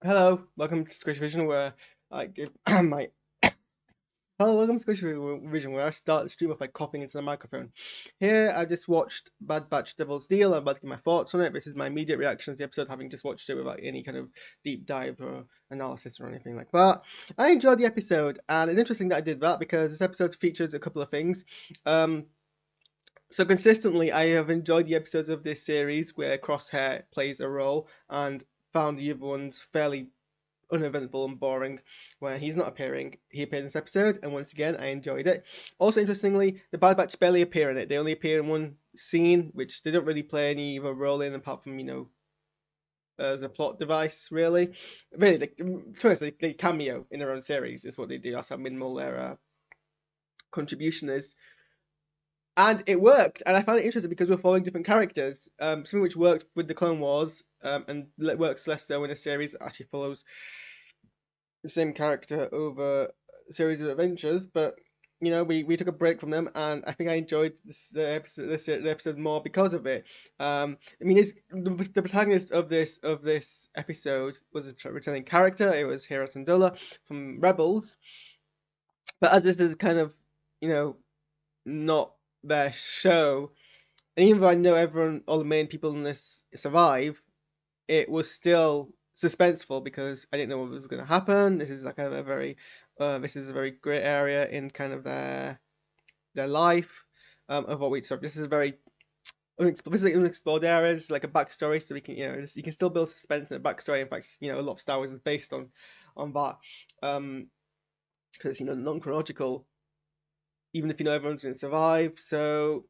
Hello, welcome to SquishiVision, where I give my hello, welcome to SquishiVision, where I start the stream off by coughing into the microphone. Here, I just watched Bad Batch Devil's Deal. I'm about to give my thoughts on it. This is my immediate reaction to the episode, having just watched it without any kind of deep dive or analysis or anything like that. I enjoyed the episode, and it's interesting that I did that because this episode features a couple of things. So consistently, I have enjoyed the episodes of this series where Crosshair plays a role, and found the other ones fairly uneventful and boring. Where he's not appearing, he appeared in this episode, and once again, I enjoyed it. Also, interestingly, the Bad Batch barely appear in it. They only appear in one scene, which they don't really play any of a role in, apart from as a plot device. Really, they cameo in their own series is what they do. That's how minimal their contribution is. And it worked, and I found it interesting because we're following different characters. Something which worked with the Clone Wars, and works less so in a series that actually follows the same character over a series of adventures. But we took a break from them, and I think I enjoyed the episode more because of it. I mean, the protagonist of this episode was a returning character. It was Hera Syndulla from Rebels, but as this is kind of not their show, and even though I know all the main people in this survive, it was still suspenseful because I didn't know what was going to happen. This is like a very, this is a very great area in kind of their life, of what we. So this is a very unexplored area. It's like a backstory, so we can you can still build suspense in a backstory. In fact, a lot of Star Wars is based on that, because it's non chronological, even if everyone's going to survive. So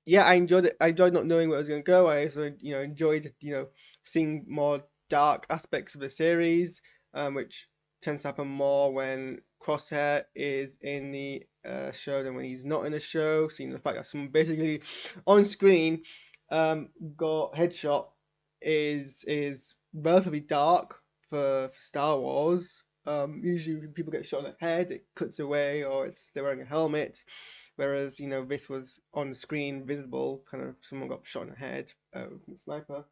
yeah, I enjoyed it. I enjoyed not knowing where I was going to go. I also, enjoyed, seeing more dark aspects of the series, which tends to happen more when Crosshair is in the show than when he's not in the show. Seeing the fact that someone basically on screen got headshot is relatively dark for Star Wars. Usually, when people get shot in the head, it cuts away, or they're wearing a helmet. Whereas, this was on the screen, visible, kind of someone got shot in the head from a sniper.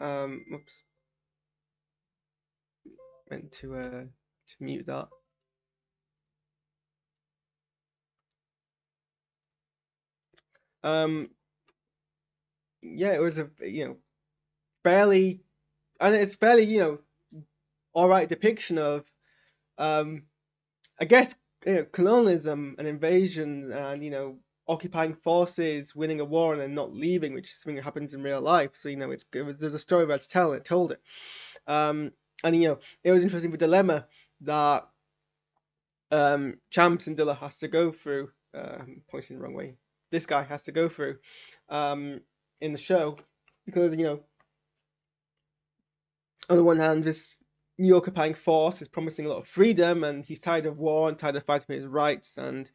Oops, meant to mute that. Um, yeah, it was a fairly, and it's fairly all right depiction of I guess colonialism and invasion, and occupying forces winning a war and then not leaving, which is something that happens in real life. So there's a story about to tell, and it told it. And it was interesting, the dilemma that Champs and Dilla has to go through. I'm pointing the wrong way. This guy has to go through in the show, because on the one hand, this new occupying force is promising a lot of freedom, and he's tired of war and tired of fighting for his rights. And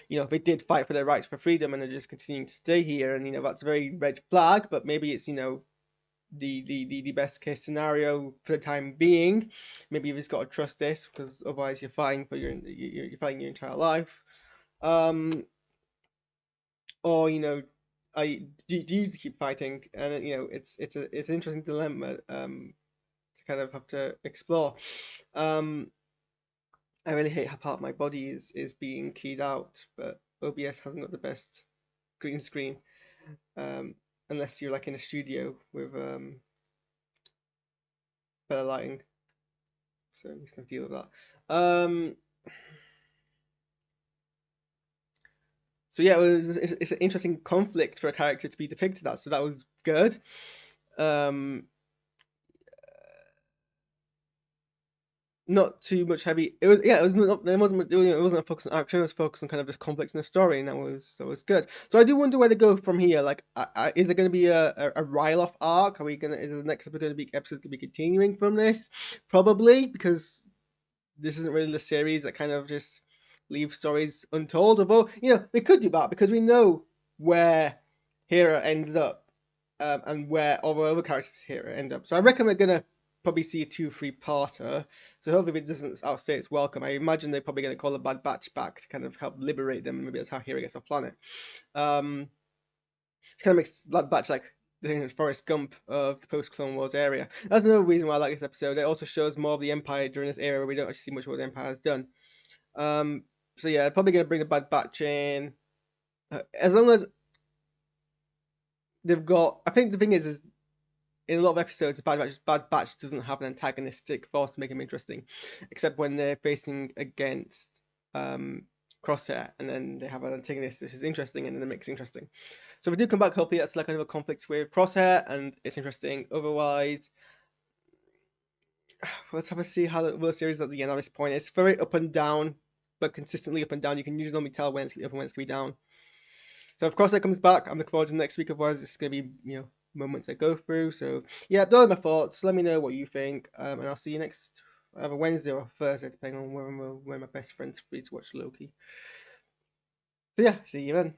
they did fight for their rights for freedom, and they're just continuing to stay here. And that's a very red flag. But maybe it's the best case scenario for the time being. Maybe you've just got to trust this, because otherwise you're fighting for you're fighting your entire life. Or do you keep fighting? And it's an interesting dilemma to kind of have to explore. Um, I really hate how part of my body is being keyed out, but OBS hasn't got the best green screen, unless you're like in a studio with better lighting. So I'm just gonna deal with that. So yeah, it's an interesting conflict for a character to be depicted as. So that was good. Not too much heavy. It was It was not. It wasn't a focus on action. It was focused on kind of just conflict in the story, and that was good. So I do wonder where to go from here. Like, is it going to be a Ryloth arc? Is the next episode going to be continuing from this? Probably, because this isn't really the series that kind of just leaves stories untold. Although they could do that, because we know where Hera ends up, and where all the other characters here end up. So I reckon we're gonna probably see a 2-3-parter. So hopefully it doesn't outstay its welcome. I imagine they're probably gonna call the Bad Batch back to kind of help liberate them. Maybe that's how Hera gets off planet. Kind of makes Bad Batch like the Forrest Gump of the post-Clone Wars area. That's another reason why I like this episode. It also shows more of the Empire during this era where we don't actually see much of what the Empire has done. So yeah, probably gonna bring the Bad Batch in, as long as they've got. I think the thing is in a lot of episodes, the Bad Batch doesn't have an antagonistic force to make him interesting, except when they're facing against Crosshair, and then they have an antagonist that is interesting, and then it makes it interesting. So if we do come back, hopefully that's like kind of a conflict with Crosshair, and it's interesting. Otherwise, let's have a see how the series at the end at this point. It's very up and down, but consistently up and down. You can usually normally tell when it's going to be up and when it's going to be down. So if Crosshair comes back, I'm looking forward to next week. Otherwise, it's going to be moments I go through. So yeah, those are my thoughts. Let me know what you think, and I'll see you next either Wednesday or Thursday, depending on where my best friend's free to watch Loki. So yeah, see you then.